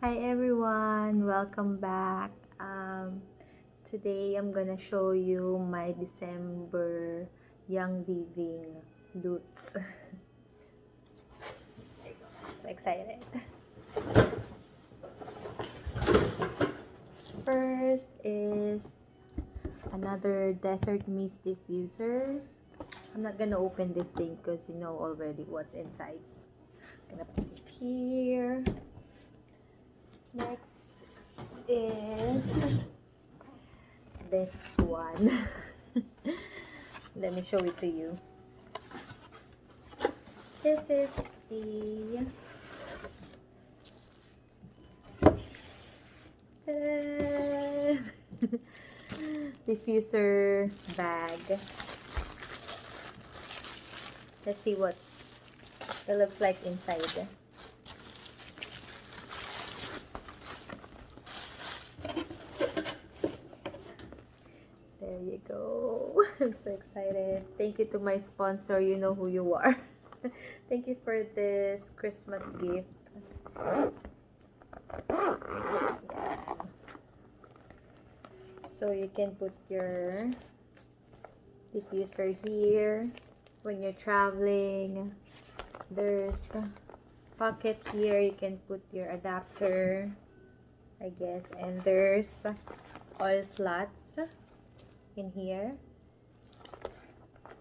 Hi everyone, welcome back. Today I'm gonna show you my December Young Living loots. I'm so excited. First is another desert mist diffuser. I'm not gonna open this thing because you know already what's inside. I'm gonna put this here. Next is this one. Let me show it to you. This is the diffuser bag. Let's see what's it looks like inside. There you go. I'm so excited. Thank you to my sponsor. You know who you are. Thank you for this Christmas gift. Yeah. So you can put your diffuser here when you're traveling. There's a pocket here. You can put your adapter, I guess. And there's oil slots in here.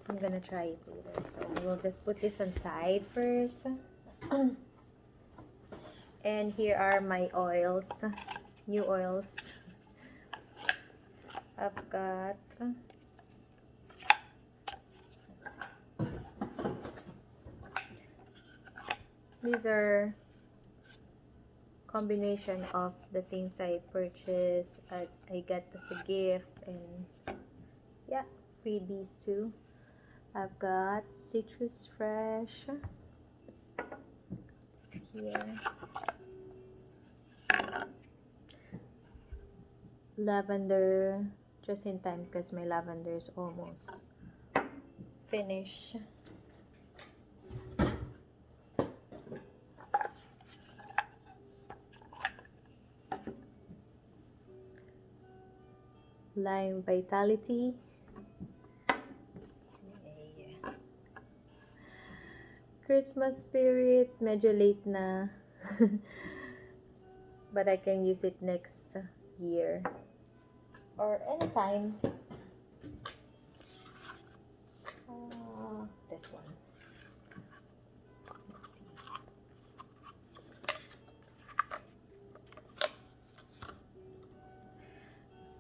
I'm gonna try it later, so we'll just put this on side first. And here are my oils, new oils. I've got these are combination of the things I purchased. I got as a gift, and yeah, freebies too. I've got citrus fresh here, lavender, just in time because my lavender is almost finished. Lime Vitality. Christmas spirit, medyo late na. But I can use it next year or anytime. This one. Let's see.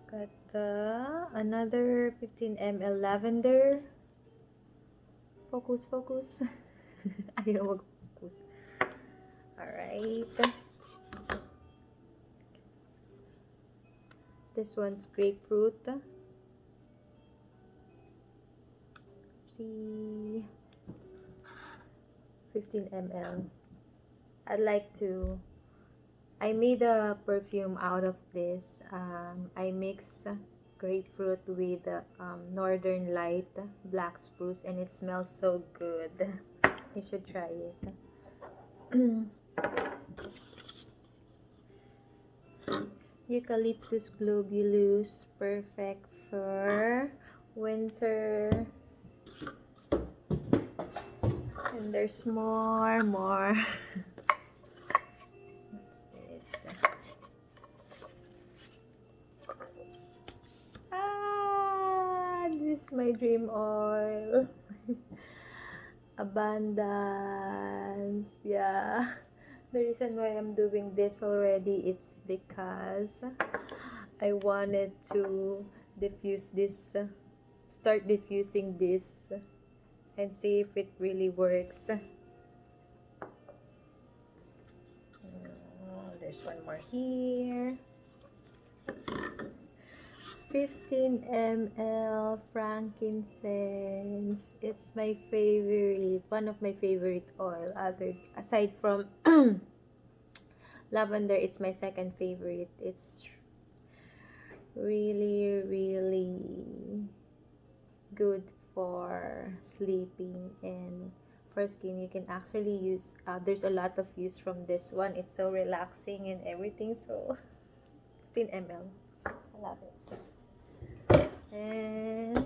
Got another 15 ml lavender. Focus. Ayaw mag-focus. Alright. This one's grapefruit. See, 15 ml. I made a perfume out of this. I mix grapefruit with Northern Light black spruce, and it smells so good. You should try it. Eucalyptus globulus, perfect for winter. And there's more. What's this? This is my dream oil. Abundance. Yeah. The reason why I'm doing this already, it's because I wanted to diffuse this, start diffusing this and see if it really works. There's one more here. 15 ml frankincense. It's my favorite, one of my favorite oil. Aside from lavender, it's my second favorite. It's really good for sleeping and for skin. You can actually use, there's a lot of use from this one. It's so relaxing and everything. So 15 ml. I love it. And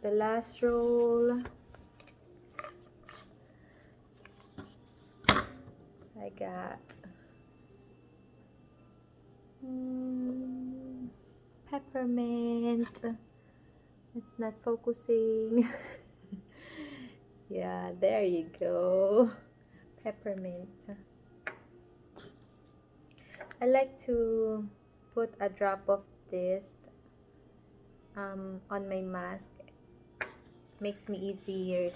the last roll, I got peppermint. It's not focusing. Yeah, there you go. Peppermint. I like to put a drop of this on my mask. Makes it easier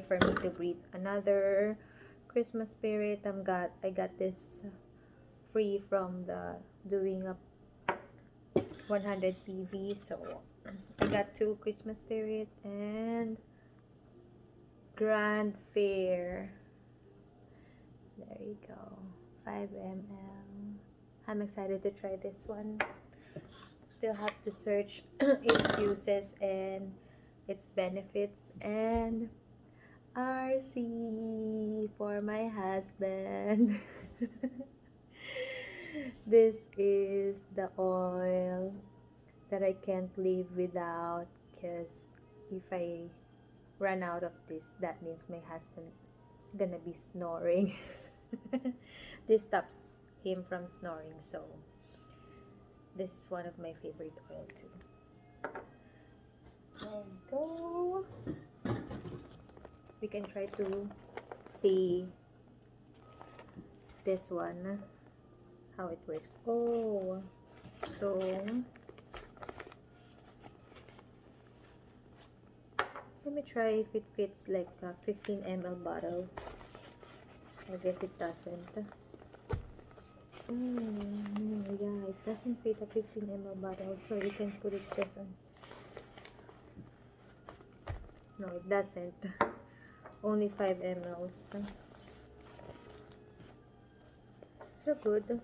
for me to breathe. Another Christmas spirit. I got this free from the doing a 100 PV, so I got 2 Christmas spirit and Grand Fair. There you go, 5 ml. I'm excited to try this one. Still have to search its uses and its benefits. And RC for my husband. This is the oil that I can't live without, because if I run out of this, that means my husband is gonna be snoring. This stops him from snoring, so this is one of my favorite oil too. There we go. We can try to see this one, how it works. Oh, so let me try if it fits like a 15 ml bottle. I guess it doesn't. Yeah, it doesn't fit a 15 ml bottle, so you can put it just on. No, it doesn't. Only 5 mLs. Still good.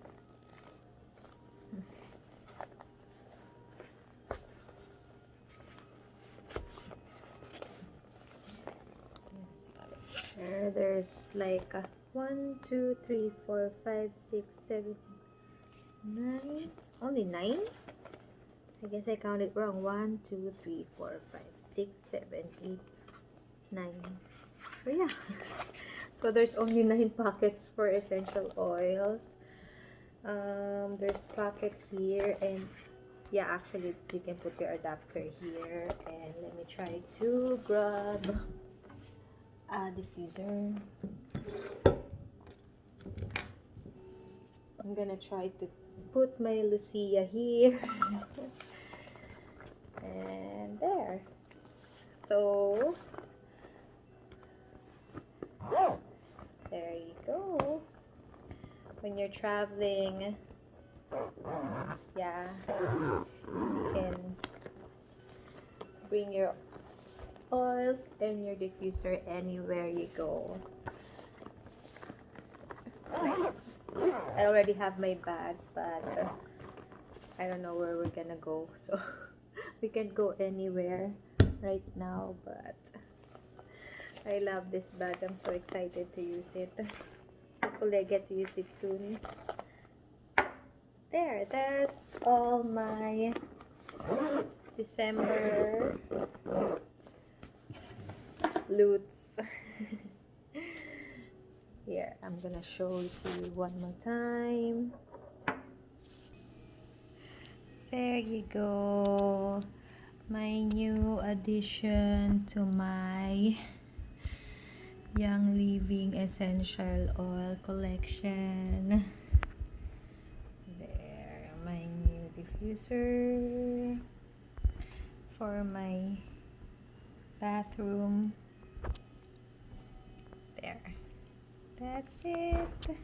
There's like 1, 2, 3, 4, 5, 6, 7, 9. Only 9? I guess I counted wrong. 1, 2, 3, 4, 5, 6, 7, 8, 9. So yeah. So there's only 9 pockets for essential oils. There's pocket here, and yeah, actually you can put your adapter here. And let me try to grab a diffuser. I'm gonna try to put my Lucia here. And there. So there you go. When you're traveling, yeah, you can bring your oils and your diffuser anywhere you go. It's nice. I already have my bag, but I don't know where we're gonna go, so we can't go anywhere right now, but I love this bag. I'm so excited to use it. Hopefully I get to use it soon. There, that's all my December loots. Here, I'm gonna show it to you one more time. There you go, my new addition to my Young Living Essential Oil collection. There, my new diffuser for my bathroom. There, that's it.